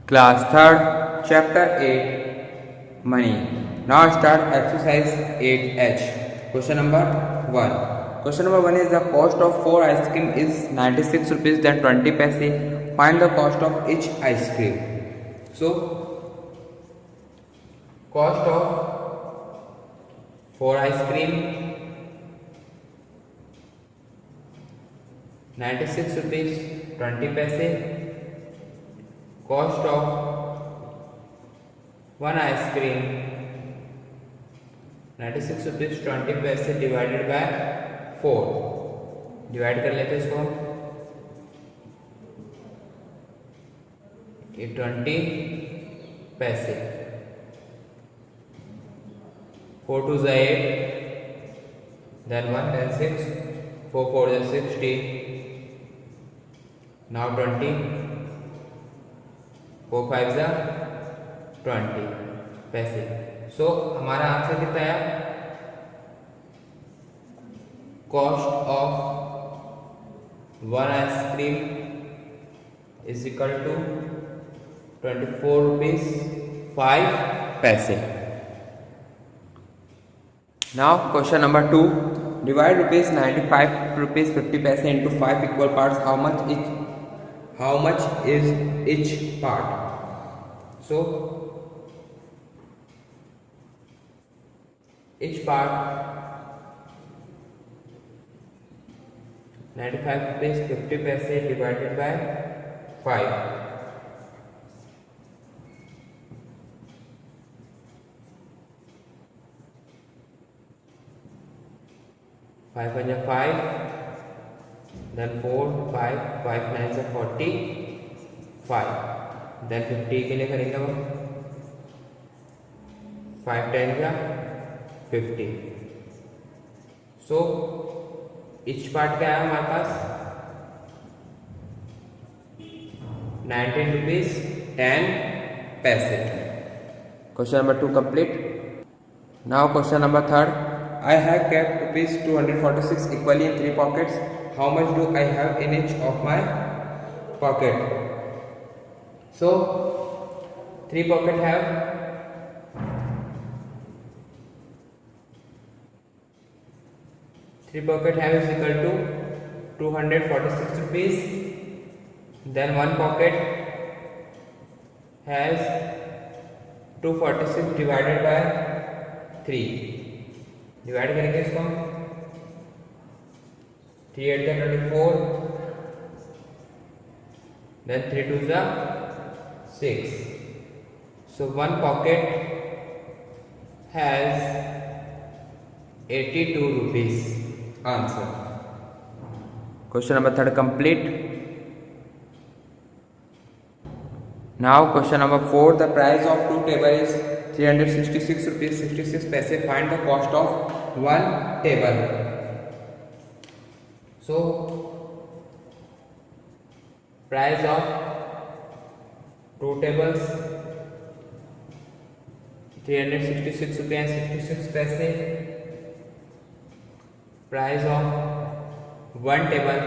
Class 3rd, Chapter 8, Money. Now start exercise 8H. Question number 1. Question number 1 is the cost of 4 ice cream is 96 rupees then 20 paise. Find the cost of each ice cream. So, cost of 4 ice cream 96 rupees 20 paise. Cost of 1 ice cream 96 rupees 20 पैसे divided by 4. Divide कर लेते हैं इसको. ये 20 पैसे 4 2 is 8 then 1 then 6 4 4 is 60. now 20 4 5 is 20 पैसे. सो हमारा answer कितना है? Cost of 1 ice cream is equal to 24 rupees 5 paise. Now question number 2. Divide rupees 95 rupees 50 paise into 5 equal parts. How much is each part? So each part 95 rupees 50 paise divided by 5. 5 1 is 5 then 4 5 5 9 is 45 then 50 के लिए करेंगे हम 5 10 का 50. सो each part क्या है हमारे पास? 19 rupees 10 पैसे. Question number 2 complete. Now question number 3. I have kept rupees 246 equally in 3 pockets. How much do I have in each of my pocket? So 3 pocket have 3 pocket have is equal to 246 rupees. Then 1 pocket has 246 divided by 3. Divide करेंगे इसको. 3 8 का 24 then 3 2 is 6. So 1 pocket has 82 rupees. Answer. Question number 3 complete. Now question number 4. The price of 2 table is 366 rupees 66 paise. Find the cost of 1 table. So price of 2 tables 366 rupees 66 paise. Price of 1 table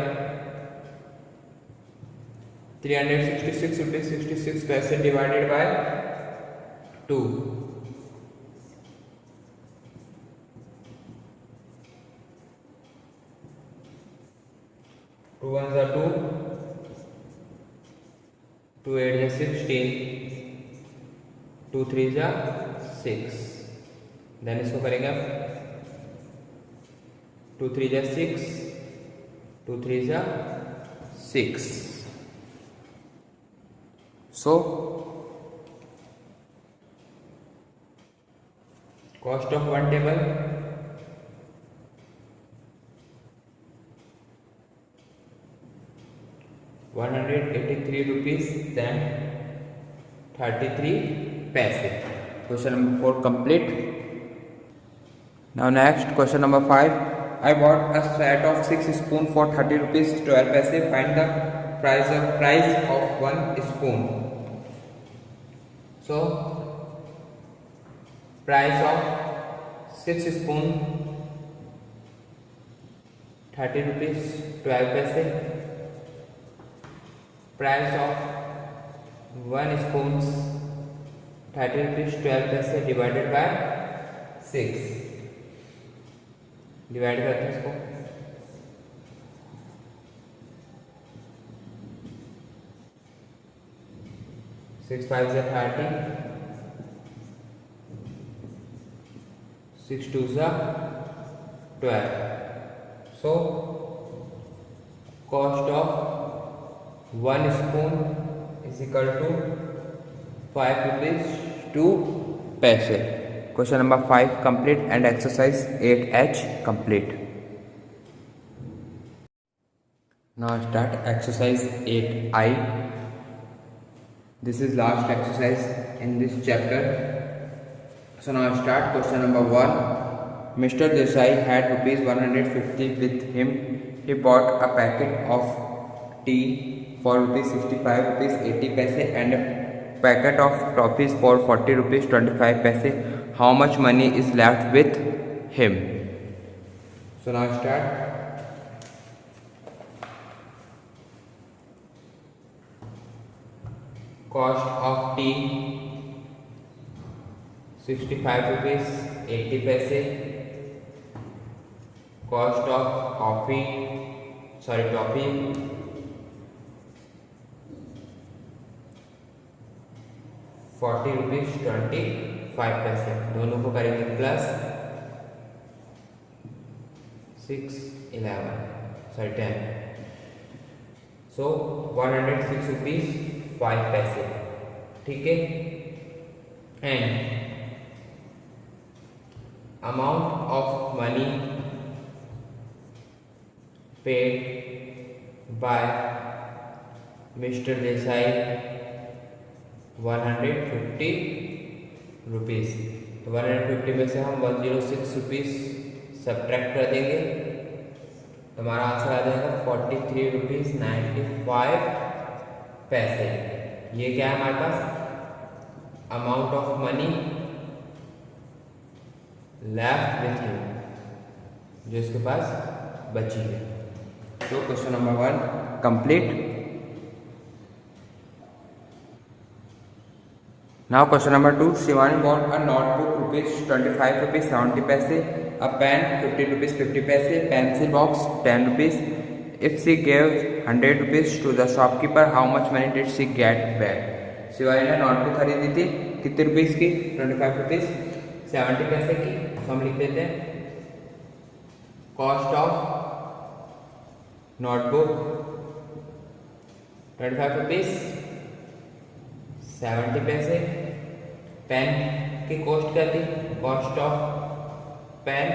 366 rupees 66 paise divided by 2. 2 1s are 2, 2 8 is 16, 2 3s are 6. then इसको करेंगे अब 2 3 is 6, 2 3s are 6. So cost of 1 table 183 rupees then 33 paise. Question number 4 complete. Now next question number 5. I bought a set of 6 spoon for 30 rupees 12 paise. Find the price of 1 spoon. So price of 6 spoon 30 rupees 12 paise. Price of 1 spoons 30 rupees 12 पैसे divided by 6, divide करते हैं इसको। 6 5 is 30, 6 2 is 12. So cost of 1 spoon is equal to 5 rupees 2 paise. Question number 5 complete and exercise 8H complete. Now start exercise 8I. This is last exercise in this chapter. So now start question number 1. Mr. Desai had rupees 150 with him. He bought a packet of tea for rupees 65 rupees 80 paise and a packet of toffees for 40 rupees 25 paise. How much money is left with him? So now start. Cost of tea 65 rupees 80 paise. Cost of toffee 40 rupees 25 पैसे। दोनों को करेंगे plus 10। सो 106 rupees 5 पैसे, ठीक है। And amount of money paid by mister Desai 150 rupees. तो 150 में से हम 106 रुपीज़ सब्ट्रैक्ट कर देंगे तो हमारा आंसर आ जाएगा 43 रुपीज़ 95 पैसे। ये क्या है हमारे पास amount of money left with you, जो इसके पास बची है। तो question number 1 complete. Now question number 2. Shivani bought a notebook rupees 25 rupees 70 paise, a pen 50 rupees 50 paise, pencil box 10 rupees. If she gave 100 rupees to the shopkeeper, how much money did she get back? Shivani ने notebook खरीदी थी कितने rupees की? 25 rupees 70 पैसे की। तो हम लिख देते हैं कॉस्ट ऑफ नोटबुक 25 रुपीस 70 पैसे। पेन की कॉस्ट क्या थी? Cost of pen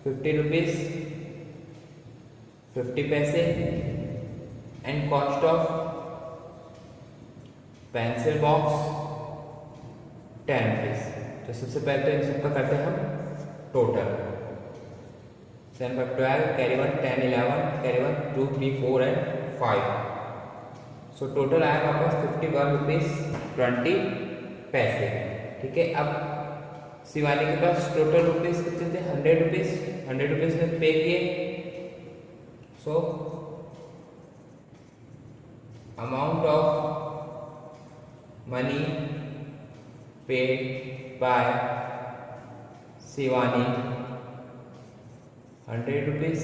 50 rupees 50 paise and cost of pencil box 10 rupees. तो सबसे पहले तो इन सबका करते हैं हम total. 7 5 12 carry 1 10 11 carry 1 2 3 4 and 5। So total आया हमारे पास 51 रुपीज 20 पैसे, ठीक है। अब शिवानी के पास टोटल रुपीज कितने थे? 100 रुपीज ने पे किए। So amount of money paid by Shivani 100 rupees,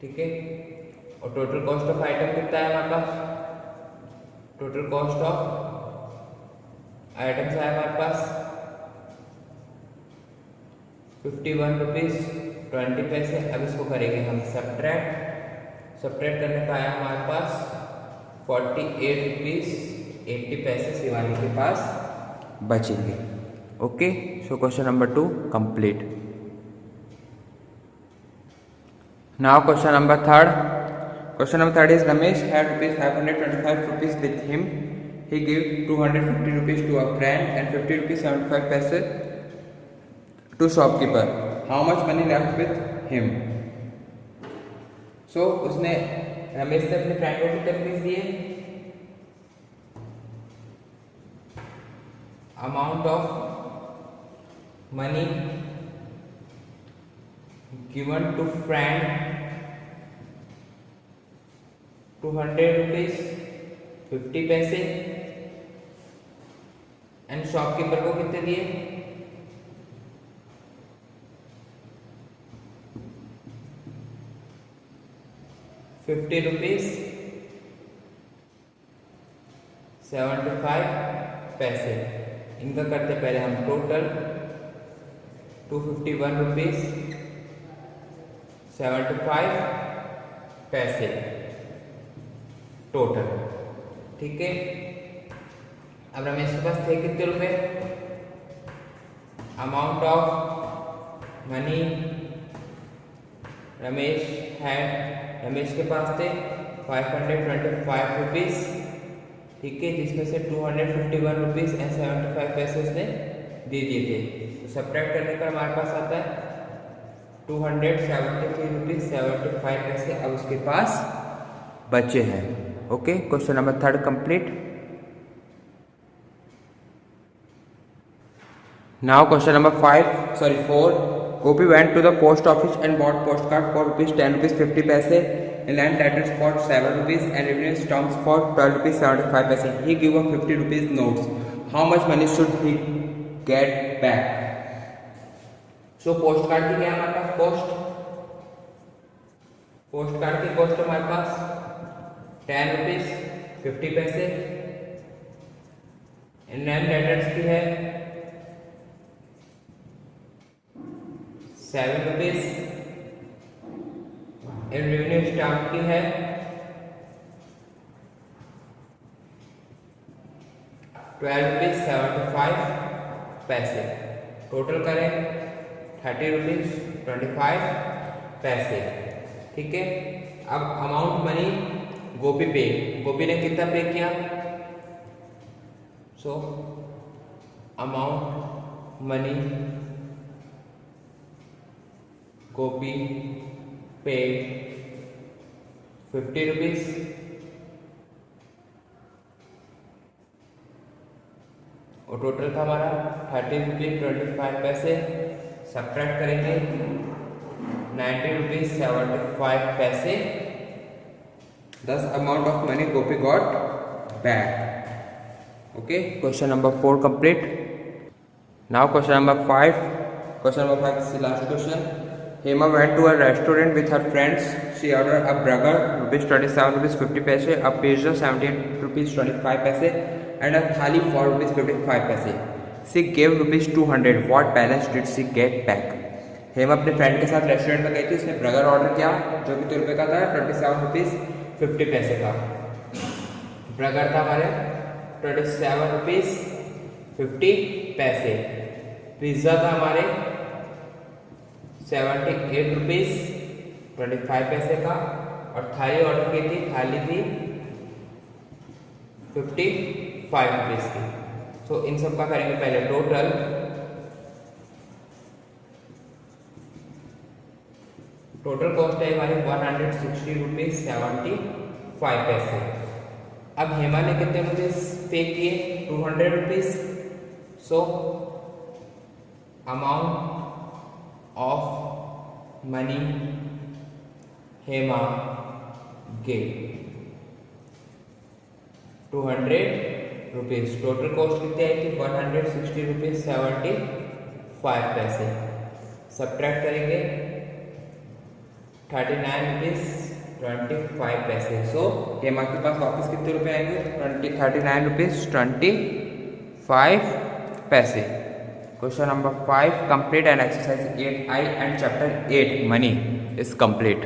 ठीक है। और टोटल कॉस्ट ऑफ आइटम कितना है हमारे पास? टोटल कॉस्ट ऑफ आइटम्स है हमारे पास 51 रुपीज 20 पैसे। अब इसको करेंगे हम सब्ट्रैक्ट करने का आया हमारे पास 48 रुपीज 80 पैसे शिवानी के पास बचेंगे। Okay, so question number 2 complete. Now question number 3rd. Question number 3rd is Ramesh had rupees 525 rupees with him. He gave 250 rupees to a friend and 50 rupees 75 paise to shopkeeper. How much money left with him? So उसने रमेश ने अपने friend को कितने rupees दिए? Amount of money given to friend 200 rupees 50 paise and shopkeeper को कितने दिए? 50 rupees 75 पैसे। इनका करते पहले हम टोटल 251 रुपीज 75 पैसे टोटल। ठीक है, अब रमेश के पास थे कितने रुपए? अमाउंट ऑफ मनी रमेश के पास थे 525 रुपीज। ठीक है, जिसमें से 251 रुपीज एंड 75 पैसे उसने दे दिए थे। तो सब्ट्रैक्ट करने पर हमारे पास आता है 273 रुपीज 75 पैसे अब उसके पास बचे हैं। Okay, question number 3 complete. Now question number 4. Gopi went to the post office and bought postcard for rupees 10 rupees 50 paise, land letters for 7 rupees and revenue stamps for 12 rupees 75 paise. He gave a 50 rupees notes. How much money should he get back? So postcard की क्या हमारे पास postcard की cost हमारे पास 10 rupees 50 पैसे। land letters की है 7 rupees. Revenue stamp की है 12 रुपीज 75 पैसे। टोटल करें 30 रुपीज 25 पैसे। ठीक है, अब अमाउंट मनी गोपी ने कितना पे किया? सो अमाउंट मनी गोपी पेड 50 रुपीज और टोटल था हमारा 30 रुपीज 25 पैसे। सब्ट्रैक्ट करेंगे 90 रुपीज 75 पैसे। Thus amount of money Gopi got back. Okay, question number 4 complete. Now question number 5. Question number 5 is the last question. Hema went to a restaurant with her friends. She ordered a burger, rupees 27 rupees 50 paise, a pizza 78 rupees 25 paise, and a thali for rupees 55 paise. She gave rupees 200. What balance did she get back? Hema अपने friend के साथ restaurant में गई थी। उसने burger order किया जो कि 2 रुपये का था, 27 रुपीज 50 पैसे का बर्गर था हमारे 27 रुपीज 50 पैसे। पिज्ज़ा था हमारे 78 रुपीज 25 पैसे का और थाली ऑर्डर की थी, थाली थी 55 रुपीज की। तो इन सब का करेंगे पहले टोटल। टोटल कॉस्ट है हमारी 160 रुपीज 75 पैसे। अब हेमा ने कितने रुपीज पे किए? 200 rupees. So amount of money Hema gave 200 rupees. Total cost कितनी आई थी? 160 रुपीज 75 पैसे। सब्ट्रैक्ट करेंगे 39 रुपीज 25 पैसे। सो हेमा के पास वापस कितने रुपए आएंगे? 39 रुपीज 25 पैसे। Question number 5 complete and exercise 8I and chapter 8 money is complete.